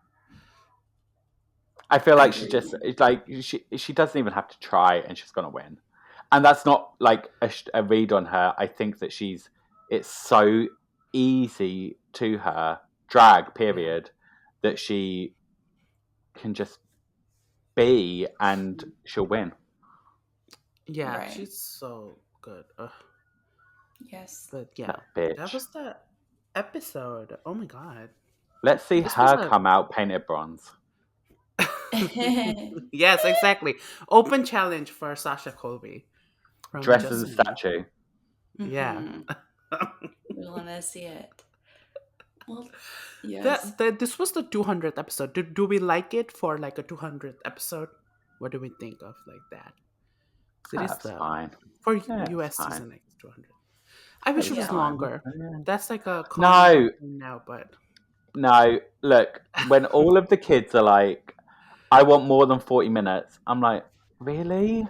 I feel I like she agree. just it's like she doesn't even have to try, and she's gonna win. And that's not like a read on her. I think that it's so easy to her drag Yeah. period that she can just be and she'll win. Yeah, Right. she's so good. Ugh. Yes. But yeah, That that bitch. was the episode. Oh my god. Let's see This was her a come out painted bronze. yes, exactly. Open challenge for Sasha Colby from Dressed as a Just Me. statue. Yeah. Hmm. We want to see it. Well, yes. That this was the 200th episode. Do we like it for like a 200th episode? What do we think of like that? 'Cause it is That's the fine. for Yeah, it's US fine. season like 200. I wish it It's was Yeah. fine. longer. Yeah. That's like a common No, complaint now, but no. Look, when all of the kids are like, I want more than 40 minutes, I'm like, really?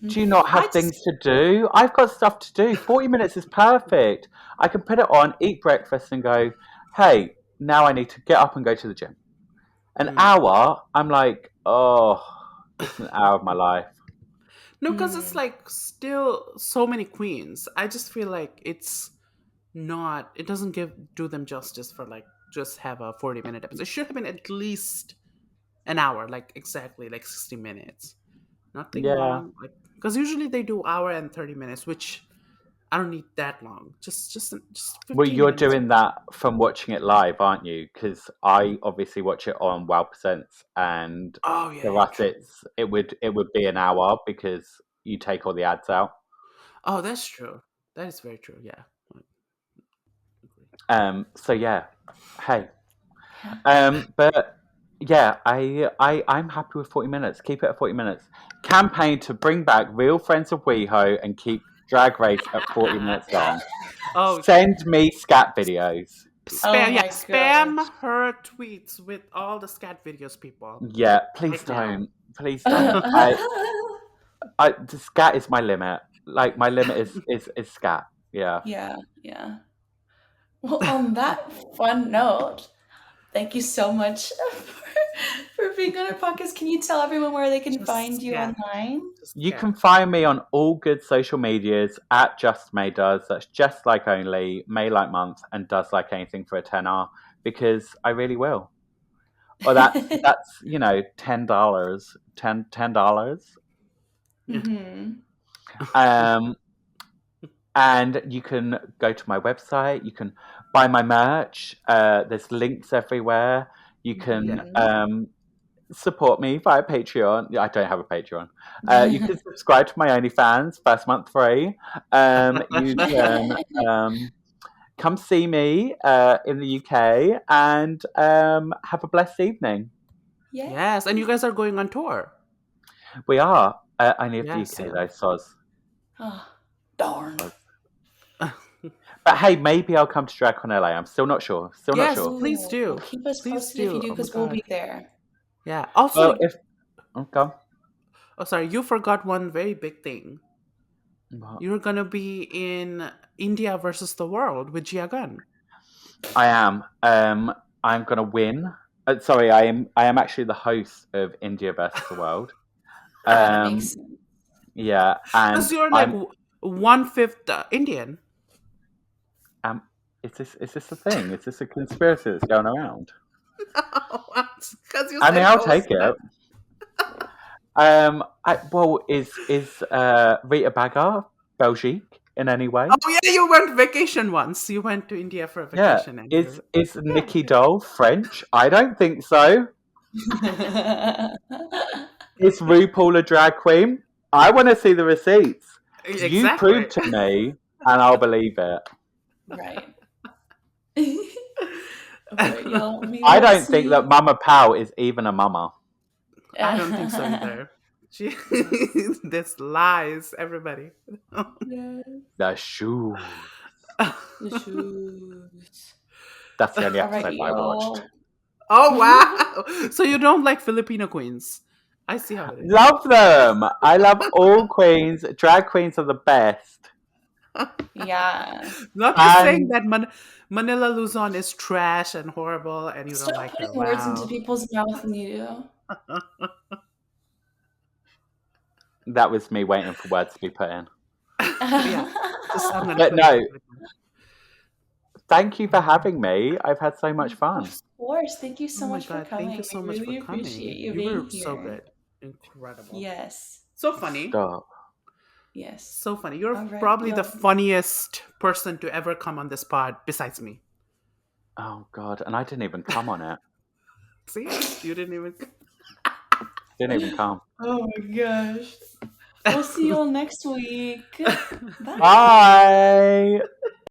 Do you not I have just things to do? I've got stuff to do. 40 minutes is perfect. I can put it on, eat breakfast, and go, hey, now I need to get up and go to the gym. An mm. hour, I'm like, oh, this is an hour of my life. No, because it's Mm, like still so many queens. I just feel like it's not. It doesn't do them justice for like just have a 40-minute episode. It should have been at least an hour, like exactly like 60 minutes. Nothing Yeah. long, like because usually they do hour and 30 minutes, which I don't need that long. Just Well, 15 you're minutes. doing that from watching it live, aren't you? Because I obviously watch it on Wow Percents, and Oh yeah, for yeah, us, true. it would be an hour because you take all the ads out. Oh, that's true. That is very true. Yeah. So yeah, hey, But yeah, I'm happy with 40 minutes. Keep it at 40 minutes. Campaign to bring back Real Friends of WeHo and keep Drag Race at 40 minutes long. Oh, Send me scat videos. Oh spam, yeah, my spam gosh. her tweets with all the scat videos, people. Yeah, please Right now. don't. Please don't. The scat is my limit. Like my limit is scat. Yeah. Yeah, yeah. Well, on that fun note, thank you so much for being on our podcast. Can you tell everyone where they can Just find you scat. online? Just You scat. can find me on all good social medias at Just May Does. That's just like only May like month and does like anything for a tenner because I really will. Or that's $10. $10. Yeah. Mhm. Um and you can go to my website, you can buy my merch. There's links everywhere. You can Yeah. Mhm. support me via Patreon. Yeah, I don't have a Patreon. You can subscribe to my OnlyFans, first month free. You can come see me in the UK and have a blessed evening. Yay. Yes, and you guys are going on tour. We are. I live the Yeah, UK so though, soz. Oh, darn. soz. But hey, maybe I'll come to DragCon LA. I'm still not sure. Still not yes, sure. please Ooh, well, do. keep us Please posted if you do. do, Oh my because we'll god. be there. Yeah. Also, Well, if come, oh sorry, you forgot one very big thing. what? You're gonna be in India versus the world with Gia Gunn. I am. I'm gonna win. Sorry, I am actually the host of India versus the World. That makes Um, sense. yeah, Because and you're like I'm. 1/5 Indian. Um, is this a thing? Is this a conspiracy that's going around? Because you I mean, said I'll host. take it. Is Rita Baga Belgique in any way? Oh yeah, you went vacation once. You went to India for a Yeah. vacation, and Is yeah, Nikki yeah. Doll French? I don't think so. Is RuPaul a drag queen? I want to see the receipts. You Exactly. prove to me, and I'll believe it. Right. Alright, y'all, we I will don't think see. that Mama Pow is even a mama. I don't think so either. She, this lies, everybody. Yes, The shoes. the shoes. That's the only Alright, episode I watched. y'all. Oh wow! So you don't like Filipino queens? I see how it is. Love them. I love all queens. Drag queens are the best. Yeah. Not just saying And that Manila Luzon is trash and horrible, and you don't Stop like her. putting words into Wow. people's mouth and you do. that was me waiting for words to be put in. Yeah. Just I'm gonna But put it. no, thank you for having me. I've had so much Of fun. course. Thank you Oh so my much for god! Thank you coming. so We much for really appreciate coming. you You being were so here. good, incredible, Yes. so funny. Stop. Yes. So funny. You're All right, probably the y'all. funniest person to ever come on this pod besides me. Oh God, and I didn't even come on it. See? You didn't even. Didn't even come. Oh my gosh. We'll see y'all next week. Bye. Bye.